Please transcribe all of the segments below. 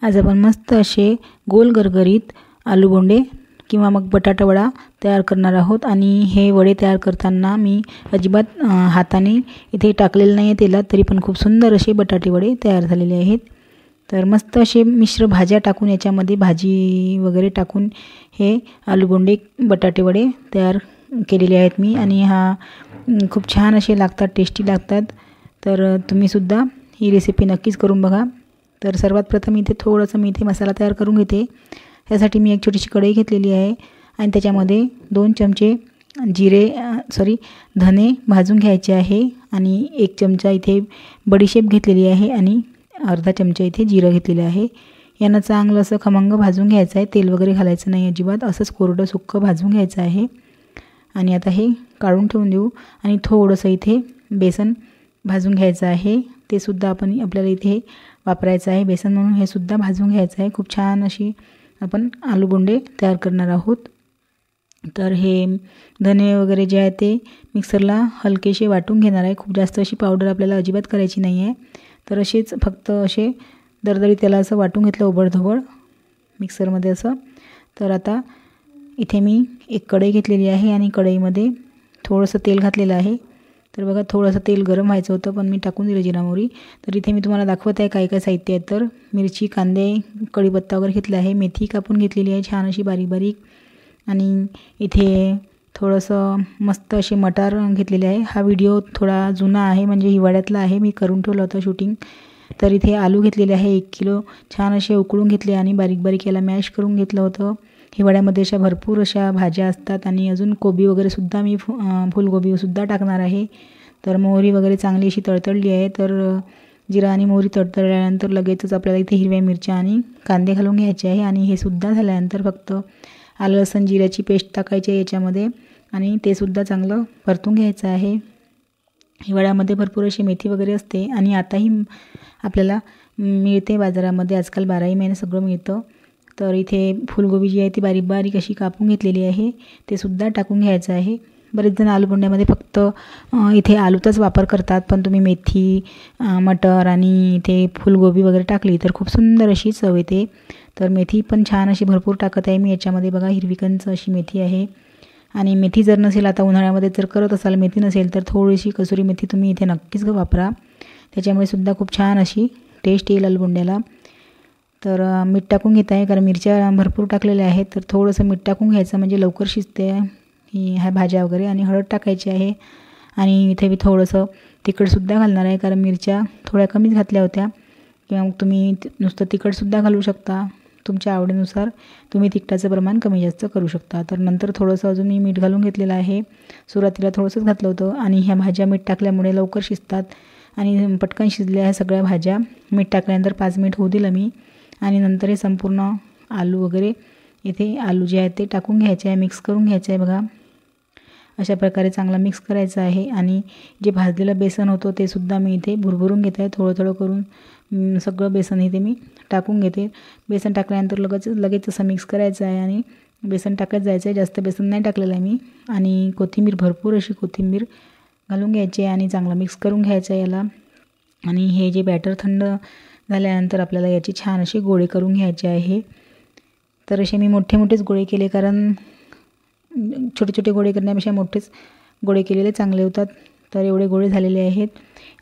आज आपण मस्त असे गोल गरगरीत आलू बोंडे किंवा मग बटाटा वडा तयार करणार आहोत। आणि हे वडे तयार करताना मी अजिबात हाताने इथे टाकलेलं नाही आहे तेलात, तरी पण खूप सुंदर असे बटाटे वडे तयार झालेले आहेत। तर मस्त असे मिश्र भाज्या टाकून याच्यामध्ये भाजी वगैरे टाकून हे आलू बोंडे बटाटे वडे तयार केलेले आहेत मी। आणि हा खूप छान असे लागतात, टेस्टी लागतात। तर तुम्ही सुद्धा ही रेसिपी नक्कीच करून बघा। तर सर्वात प्रथम इथे थोडंसं मी इथे मसाला तयार करून घेते। त्यासाठी मी एक छोटीशी कढई घेतलेली आहे आणि त्याच्यामध्ये 2 चमचे धने भाजून घ्यायचे आहे आणि 1 चमचा इथे बडीशेप घेतलेली आहे आणि अर्धा चमचा इथे जिरं घेतलेलं आहे। यांना चांगलं असं खमंग भाजून घ्यायचं आहे, तेल वगैरे घालायचं नाही अजिबात, असंच कोरडं सुक्कं भाजून घ्यायचं आहे। आणि आता हे काढून ठेवून देऊ आणि थोडंसं इथे बेसन भाजून घ्यायचं आहे, ते सुद्धा आपण आपल्याला इथे वापरायचं आहे बेसन म्हणून, हे सुद्धा भाजून घ्यायचं आहे। खूप छान अशी आपण आलू बोंडे तयार करणार आहोत। तर हे धने वगैरे जे आहे ते मिक्सरला हलकेसे वाटून घेणार आहे, खूप जास्त अशी पावडर आपल्याला अजिबात करायची नाही आहे। तर असेच फक्त असे दरदरी त्याला असं वाटून घेतलं उबडधबड मिक्सरमध्ये असं। तर आता इथे मी एक कढई घेतलेली आहे आणि कढईमध्ये थोडंसं तेल घातलेलं आहे। तर बघा थोडंसं तेल गरम व्हायचं होतं पण मी टाकून दिलं जिरा मोहरी। तर इथे मी तुम्हाला दाखवत आहे काय काय साहित्य आहे। तर मिरची, कांदे, कढीपत्ता वगैरे घेतला आहे, मेथी कापून घेतलेली आहे छान अशी बारीक बारीक, आणि इथे थोडंसं मस्त असे मटार घेतलेले आहे। हा व्हिडिओ थोडा जुना आहे, म्हणजे हिवाळ्यातला आहे, मी करून ठेवलं होतं शूटिंग। तर इथे आलू घेतलेले आहे 1 किलो, छान असे उकळून घेतले आणि बारीक बारीक याला मॅश करून घेतलं होतं। हिवाळ्यामध्ये अशा भरपूर अशा भाज्या असतात आणि अजून कोबी वगैरेसुद्धा मी फुलगोबीसुद्धा टाकणार आहे। तर मोहरी वगैरे चांगली अशी तळतळली आहे। तर जिरा आणि मोहरी तळतळल्यानंतर लगेचच आपल्याला इथे हिरव्या मिरच्या आणि कांदे घालून घ्यायचे आहे आणि हे सुद्धा झाल्यानंतर फक्त आलं लसूण जिऱ्याची पेस्ट टाकायची आहे याच्यामध्ये आणि ते सुद्धा चांगलं परतून घ्यायचं आहे। हिवाळ्यामध्ये भरपूर अशी मेथी वगैरे असते आणि आताही आपल्याला मिळते बाजारामध्ये, आजकाल 12ही महिने सगळं मिळतं। तर इथे फुलगोबी जी आहे ती बारीक बारीक अशी कापून घेतलेली आहे, ते सुद्धा टाकून घ्यायचं आहे। बरेच जण आलू बोंड्यामध्ये फक्त इथे आलूचाच वापर करतात, पण तुम्ही मेथी, मटर आणि इथे फुलगोबी वगैरे टाकली तर खूप सुंदर अशी चव येते। तर मेथी पण छान अशी भरपूर टाकत आहे मी याच्यामध्ये, बघा हिरवीकंच अशी मेथी आहे। आणि मेथी जर नसेल, आता उन्हाळ्यामध्ये जर करत असाल मेथी नसेल तर थोडीशी कसुरी मेथी तुम्ही इथे नक्कीच वापरा, त्याच्यामुळे सुद्धा खूप छान अशी टेस्ट येईल आलू बोंड्याला। तर मीठ टाकून घेत आहे, कारण मिरच्या भरपूर टाकलेल्या आहेत, तर थोडंसं मीठ टाकून घ्यायचं म्हणजे लवकर शिजते ही ह्या भाज्या वगैरे। आणि हळद टाकायची आहे आणि इथे मी थोडंसं तिखटसुद्धा घालणार आहे, कारण मिरच्या थोड्या कमीच घातल्या होत्या, किंवा मग तुम्ही नुसतं तिखटसुद्धा घालू शकता, तुमच्या आवडीनुसार तुम्ही तिखटाचं प्रमाण कमी जास्त करू शकता। तर नंतर थोडंसं अजून मी मीठ घालून घेतलेलं आहे, सुरुवातीला थोडंसंच घातलं होतं। आणि ह्या भाज्या मीठ टाकल्यामुळे लवकर शिजतात आणि पटकन शिजल्या ह्या सगळ्या भाज्या। मीठ टाकल्यानंतर 5 मिनिट होऊ दिलं मी आणि नंतर हे संपूर्ण आलू वगैरे इथे आलू जे आहेत ते टाकून घ्यायचे आहे, मिक्स करून घ्यायचं आहे। बघा अशा प्रकारे चांगला मिक्स करायचं आहे आणि जे भाजलेलं बेसन होतं ते सुद्धा मी इथे भुरभुरून घेत आहे, थोडं थोडं करून सगळं बेसन इथे मी टाकून घेते। बेसन टाकल्यानंतर लगेच असं मिक्स करायचं आहे आणि बेसन टाकत जायचं आहे, जास्त बेसन नाही टाकलेलं आहे मी। आणि कोथिंबीर, भरपूर अशी कोथिंबीर घालून घ्यायची आहे आणि चांगलं मिक्स करून घ्यायचं आहे याला। आणि हे जे बॅटर थंड झाल्यानंतर आपल्याला याची छान अशी गोळे करून घ्यायचे आहे। तर असे मी मोठे मोठेच गोळे केले, कारण छोटे छोटे गोळे करण्यापेक्षा मोठेच गोळे केलेले चांगले होतात। तर एवढे गोळे झालेले आहेत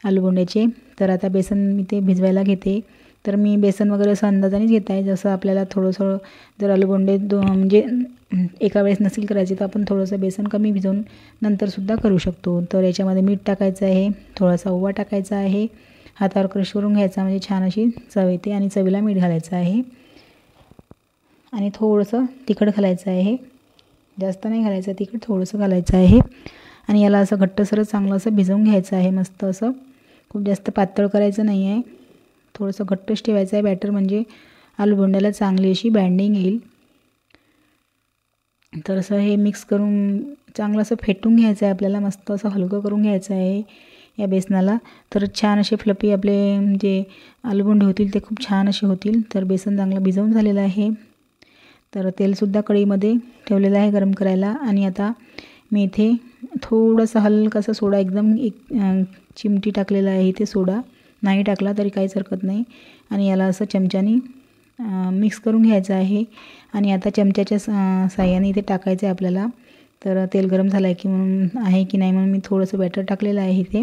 आलू बोंड्याचे। तर आता बेसन मी ते भिजवायला घेते। तर मी बेसन वगैरे असं अंदाजानेच घेत आहे, जसं आपल्याला थोडंसं जर आलू बोंडे म्हणजे एका वेळेस नसेल करायचे तर आपण थोडंसं बेसन कमी भिजवून नंतरसुद्धा करू शकतो। तर याच्यामध्ये मीठ टाकायचं आहे, थोडासा ओवा टाकायचा आहे, हातावर क्रश करून घ्यायचा म्हणजे छान अशी चव येते, आणि चवीला मीठ घालायचं आहे आणि थोडंसं तिखट घालायचं आहे, जास्त नाही घालायचं तिखट, थोडंसं घालायचं आहे। आणि याला असं घट्टसर चांगलं असं भिजवून घ्यायचं आहे मस्त असं, खूप जास्त पातळ करायचं नाही आहे, थोडंसं घट्टच ठेवायचं आहे बॅटर, म्हणजे आलू बोंड्याला चांगली अशी बाइंडिंग येईल। तर असं हे मिक्स करून चांगलं असं फेटून घ्यायचं आहे आपल्याला, मस्त असं हलकं करून घ्यायचं आहे या बेसनाला। तर छान असे फ्लफी आपले जे आलू बोंडे होतील ते खूप छान असे होतील। तर बेसन चांगलं भिजवून झालेलं आहे। तर तेलसुद्धा कढईमध्ये ठेवलेलं आहे गरम करायला आणि आता मी इथे थोडंसं हलकासा सोडा, एकदम 1 चिमटी टाकलेला आहे इथे सोडा, नाही टाकला तरी काहीच हरकत नाही। आणि याला असं चमच्यानी मिक्स करून घ्यायचं आहे आणि आता चमच्याच्या साहाय्याने इथे टाकायचं आहे आपल्याला. तर तेल गरम झालं आहे की म्हणून आहे की नाही म्हणून मी थोडंसं बॅटर टाकलेलं आहे इथे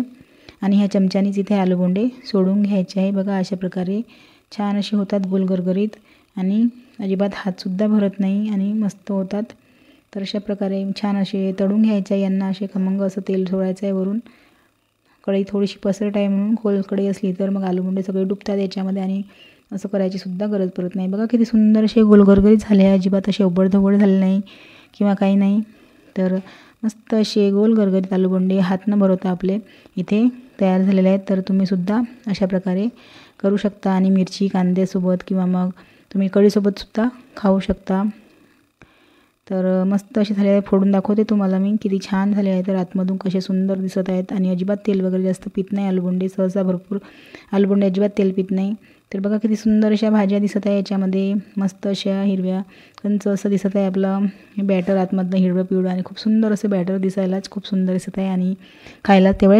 आणि ह्या चमच्यानेच इथे आलूबोंडे सोडून घ्यायचे आहे. बघा अशा प्रकारे छान असे होतात गोल गरगरीत आणि अजिबात हातसुद्धा भरत नाही आणि मस्त होतात. तर अशा प्रकारे छान असे तळून घ्यायचे आहे. यांना असे खमंग असं तेल सोडायचं आहे वरून. कढई थोडीशी पसरट आहे म्हणून खोल कढई असली तर मग आलूबोंडे सगळे डुबतात याच्यामध्ये आणि असं करायची सुद्धा गरज पडत नाही. बघा किती सुंदर असे गोल गरगरीत झाले आहे, अजिबात असे ओबडधोबड झाले नाही किंवा काही नाही. तर मस्त असे गोल गरगरीत आलूबोंडे हात न भरवता आपले इथे तयार झालेले आहेत. तर तुम्हीसुद्धा अशा प्रकारे करू शकता आणि मिरची कांद्यासोबत किंवा मग तुम्ही कढीसोबतसुद्धा खाऊ शकता. तर मस्त असे झाले आहे. फोडून दाखवते तुम्हाला मी किती छान झाले आहे. तर आतमधून कसे सुंदर दिसत आहेत आणि अजिबात तेल वगैरे जास्त पित नाही आलूबोंडे. सहसा भरपूर आलूबोंडे अजिबात तेल पित नाही. तर बघा किती सुंदर अशा भाज्या दिसत आहे याच्यामध्ये. मस्त अशा हिरव्या कंच असं दिसत आहे आपलं बॅटर आतमधनं हिरवं पिवळं आणि खूप सुंदर असं बॅटर दिसायलाच खूप सुंदर दिसत आहे आणि खायला तेवढ्या